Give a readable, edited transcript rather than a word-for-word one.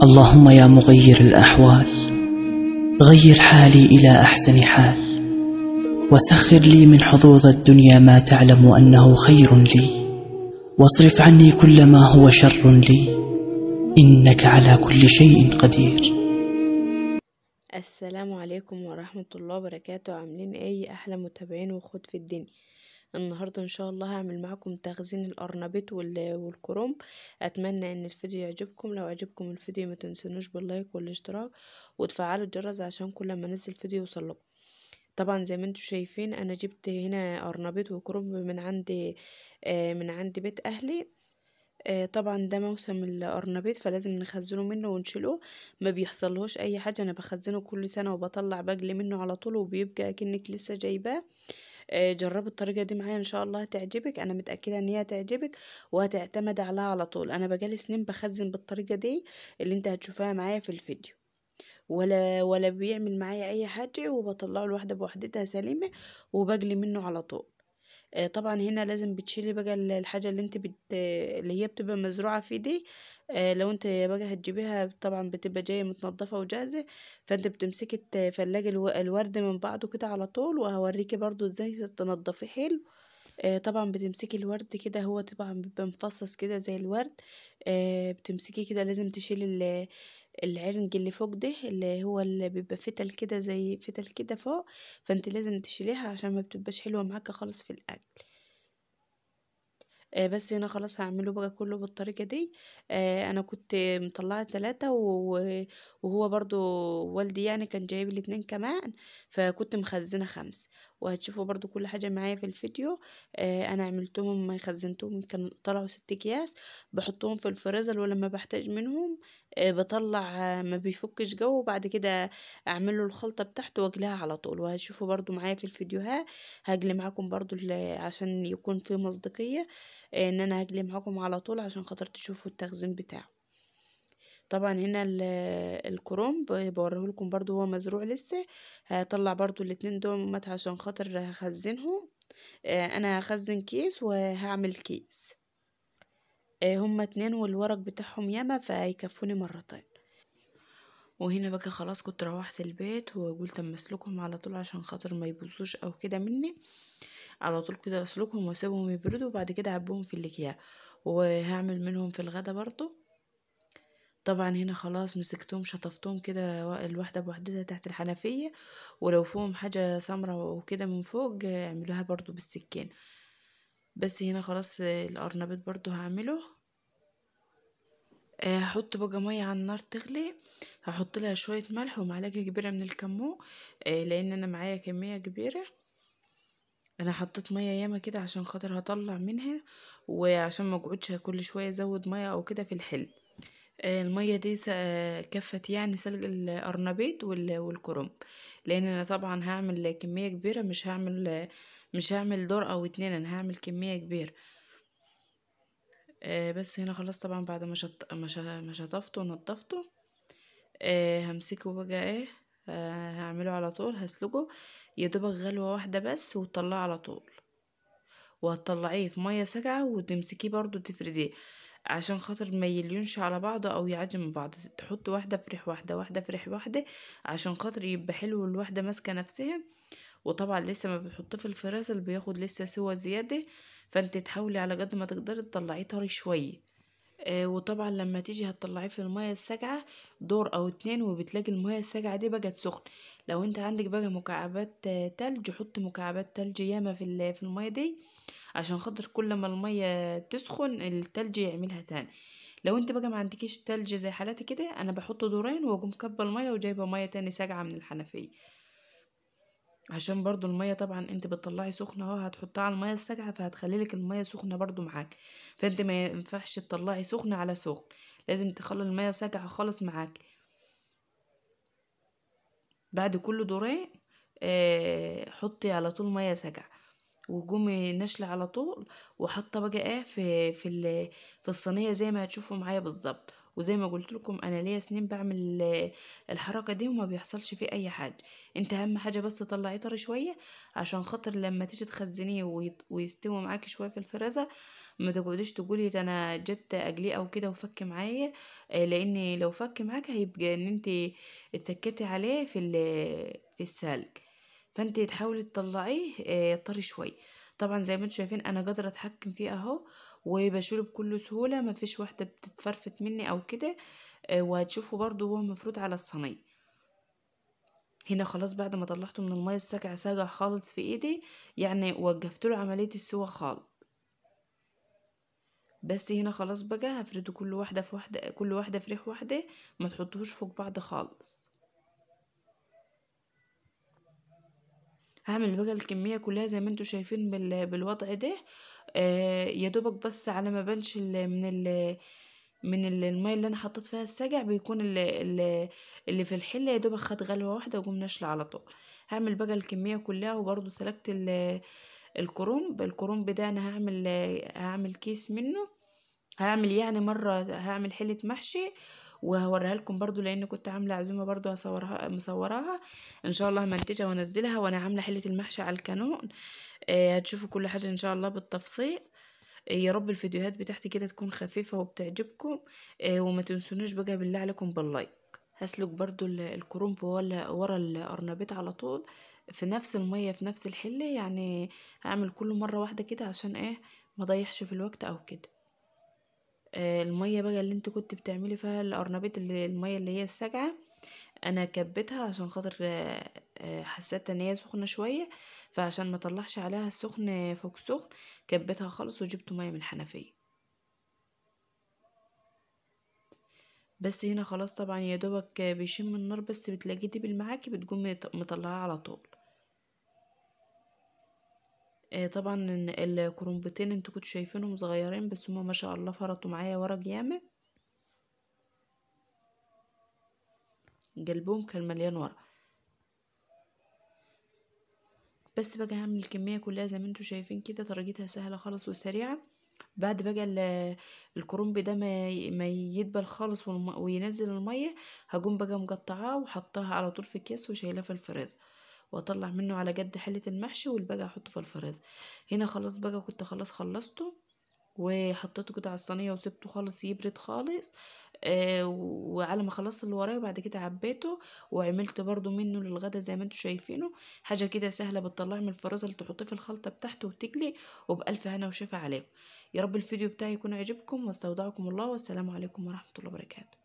اللهم يا مغير الأحوال، غير حالي إلى أحسن حال، وسخر لي من حظوظ الدنيا ما تعلم أنه خير لي، واصرف عني كل ما هو شر لي، إنك على كل شيء قدير. السلام عليكم ورحمة الله وبركاته. عاملين ايه يا احلى متابعين وخد في الدنيا؟ النهاردة ان شاء الله هعمل معاكم تخزين القرنبيط والكرنب. اتمنى ان الفيديو يعجبكم. لو عجبكم الفيديو ما تنسونوش باللايك والاشتراك وتفعلوا الجرس عشان كل ما انزل فيديو يوصلكم. طبعا زي ما انتم شايفين انا جبت هنا قرنبيط وكرنب من عند بيت اهلي. طبعا ده موسم القرنبيط فلازم نخزنه منه ونشيله، ما بيحصلهوش اي حاجه. انا بخزنه كل سنه وبطلع بجلي منه على طول وبيبقى كأنك لسه جايباه. جربوا الطريقه دي معايا ان شاء الله هتعجبك، انا متاكده ان هي هتعجبك وهتعتمد عليها على طول. انا بقالي سنين بخزن بالطريقه دي اللي انت هتشوفها معايا في الفيديو، ولا بيعمل معايا اي حاجه، وبطلعه الواحده بوحدتها سليمه وبجلي منه على طول. طبعا هنا لازم بتشيلي بقى الحاجة اللي انت اللي هي بتبقى مزروعة في دي. لو انت بقى هتجيبيها طبعا بتبقى جاية متنضفة وجاهزة، فانت بتمسكي تفلجي الورد من بعضه كده على طول، وهوريكي برضو ازاي تنضفيه حلو. طبعا بتمسكي الورد كده، هو طبعا بيبقى مفصص كده زي الورد. بتمسكي كده لازم تشيلي العرنج اللي فوق ده، اللي هو اللي بيبقى فتل كده زي فتل كده فوق، فانت لازم تشيليها عشان ما بتبقاش حلوة معاكي خالص في الاكل. بس هنا خلاص هعمله بقى كله بالطريقة دي. انا كنت مطلعة 3 وهو برضو والدي يعني كان جايب لي 2 كمان، فكنت مخزنة 5. وهتشوفوا برضو كل حاجة معايا في الفيديو. انا عملتهم خزنتهم كان طلعوا 6 اكياس، بحطهم في الفريزر ولما بحتاج منهم بطلع. ما بيفكش جو، وبعد كده اعمله الخلطة بتاعته واجليها على طول. وهتشوفوا برضو معايا في الفيديوهات، هجلي معاكم برضو عشان يكون في مصداقية ان انا هجلي معاكم على طول عشان خاطر تشوفوا التخزين بتاعه. طبعا هنا الكرنب بوريهولكم برضو هو مزروع لسه. هطلع برضو الاتنين دول عشان خاطر هخزنهم. انا هخزن كيس وهعمل كيس. هما 2 والورق بتاعهم ياما فهيكفوني مرتين. وهنا بقى خلاص كنت روحت البيت وقلت اما اسلكهم على طول عشان خاطر ما يبوظوش او كده مني. على طول كده اسلكهم واسيبهم يبردوا وبعد كده اعبيهم في الاكياس، وهعمل منهم في الغدا برضو. طبعا هنا خلاص مسكتهم شطفتهم كده الواحدة بوحدتها تحت الحنفية، ولو فيهم حاجة سمرة وكده من فوق اعملوها برضو بالسكين. بس هنا خلاص القرنبيط برضو هعمله. هحط بقى مية على النار تغلي، هحط لها شوية ملح ومعلقة كبيرة من الكمون. لان انا معايا كمية كبيرة. انا حطيت مية ياما كده عشان خاطر هطلع منها، وعشان ما اقعدش كل شوية ازود مية او كده في الحل. المية دي كفت يعني سلق القرنبيط والكرنب، لان انا طبعا هعمل كمية كبيرة، مش هعمل دور او 2، انا هعمل كمية كبيرة. بس هنا خلاص طبعا بعد ما شطفته ونضفته. همسكه بقى ايه. هعمله على طول هسلقه يدوبك غلوة واحدة بس وتطلعه على طول، وهتطلعيه في مية ساقعة وتمسكيه برضو تفرديه عشان خاطر ما يليونش على بعضه او يعجن من بعض. تحط واحدة في ريح واحدة، واحدة في ريح واحدة، عشان خاطر يبقى حلو الواحدة ماسكة نفسها. وطبعا لسه ما بتحطيه في الفريزر بياخد لسه سوا زيادة، فانت تحاولي على قد ما تقدري تطلعيه طري شوية. وطبعا لما تيجي هتطلعيه في المية الساقعة دور او 2، وبتلاقي المية الساقعة دي بقت سخن. لو انت عندك بقى مكعبات تلج، حط مكعبات تلج ياما في المية دي عشان خاطر كل ما المية تسخن التلج يعملها تاني. لو انت بقى ما عندكيش تلج زي حالاتي كده، انا بحط دورين واقوم كبه المية وجايبه مية تاني ساقعة من الحنفية، عشان برضو المية طبعا انت بتطلعي سخنة اهو هتحطها على المية الساقعة فهتخليلك المية سخنة برضو معاك. فانت ما ينفعش تطلعي سخنة على سخن، لازم تخلي المية ساقعة خالص معاك. بعد كل دورين حطي على طول مية ساقعة وقومي نشلة على طول، وحاطه بقى ايه في الصينية زي ما هتشوفوا معايا بالظبط. وزي ما قلت لكم انا ليا سنين بعمل الحركة دي وما بيحصلش فيه اي حاجة. انت اهم حاجة بس تطلعيه طري شوية عشان خاطر لما تيجي تخزنيه ويستوي معاكي شوية في الفريزر ما تقعديش تقولي ده انا جت اجليه او كده وفك معايا، لان لو فك معاك هيبقى ان انت اتكيتي عليه في السلق. فانت تحاولي تطلعيه طري شويه. طبعا زي ما انتم شايفين انا قادره اتحكم فيه اهو، وبشيله بكل سهوله، ما فيش واحده بتتفرفت مني او كده. وهتشوفوا برضو هو مفروض على الصينيه. هنا خلاص بعد ما طلعته من الميه الساقعه ساقع خالص في ايدي، يعني وقفت له عمليه السوا خالص. بس هنا خلاص بقى هفرده كل واحده في واحده، كل واحده في ريح واحده، ما تحطوش فوق بعض خالص. هعمل بقى الكميه كلها زي ما انتوا شايفين بالوضع ده. يا دوبك بس على ما بنش الميه اللي انا حطيت فيها السجع بيكون اللي في الحله يا دوبك خد غلوه واحده وقوم ناشله على طول. هعمل بقى الكميه كلها. وبرضو سلقت الكرنب ده انا هعمل كيس منه. هعمل يعني مرة هعمل حلة محشي وهوريها لكم برضو، لان كنت عاملة عزومة برضو مصوراها ان شاء الله همنتجها وانزلها وانا عاملة حلة المحشي على الكانون. هتشوفوا كل حاجة ان شاء الله بالتفصيل. يا رب الفيديوهات بتاعتي كده تكون خفيفة وبتعجبكم. وما تنسونوش بقى بالله عليكم باللايك. هسلق برضو الكرنب ولا ورا القرنبيط على طول في نفس المية في نفس الحلة، يعني هعمل كل مرة واحدة كده عشان ما ضيعش في الوقت او كده. المية بقى اللي انت كنت بتعملي فيها القرنبيط، المية اللي هي الساقعة، انا كبيتها عشان خاطر حسيت ان هي سخنة شوية، فعشان ما طلعش عليها السخن فوق سخن كبيتها خالص وجبت مية من الحنفية. بس هنا خلاص طبعا يا دوبك بيشم النار، بس بتلاقيه دبل معاكي بتقوم مطلعاه على طول. طبعا الكرنبتين انتوا كنتوا شايفينهم صغيرين، بس هما ما شاء الله فرطوا معايا ورق ياما، قلبهم كان مليان ورق. بس بقى هعمل الكمية كلها زي ما انتوا شايفين كده، طريقتها سهلة خالص وسريعة. بعد بقى الكرنب ده ما يدبل خالص وينزل المية، هقوم بقى مقطعاه وحطها على طول في اكياس وشايلاه في الفريزر، واطلع منه على قد حلة المحشي والباقي احطه في الفريزر. هنا خلاص بقى كنت خلاص خلصته وحطيته كده على الصينية وسبته خالص يبرد خالص. وعلى ما خلصت اللي ورايا بعد كده عبيته وعملت برضو منه للغدا زي ما انتوا شايفينه. حاجة كده سهلة بتطلعي من الفريزر تحطيه في الخلطة بتاعته وتقلي، وبألف هنا وشفا عليكم. يا رب الفيديو بتاعي يكون عجبكم، واستودعكم الله، والسلام عليكم ورحمة الله وبركاته.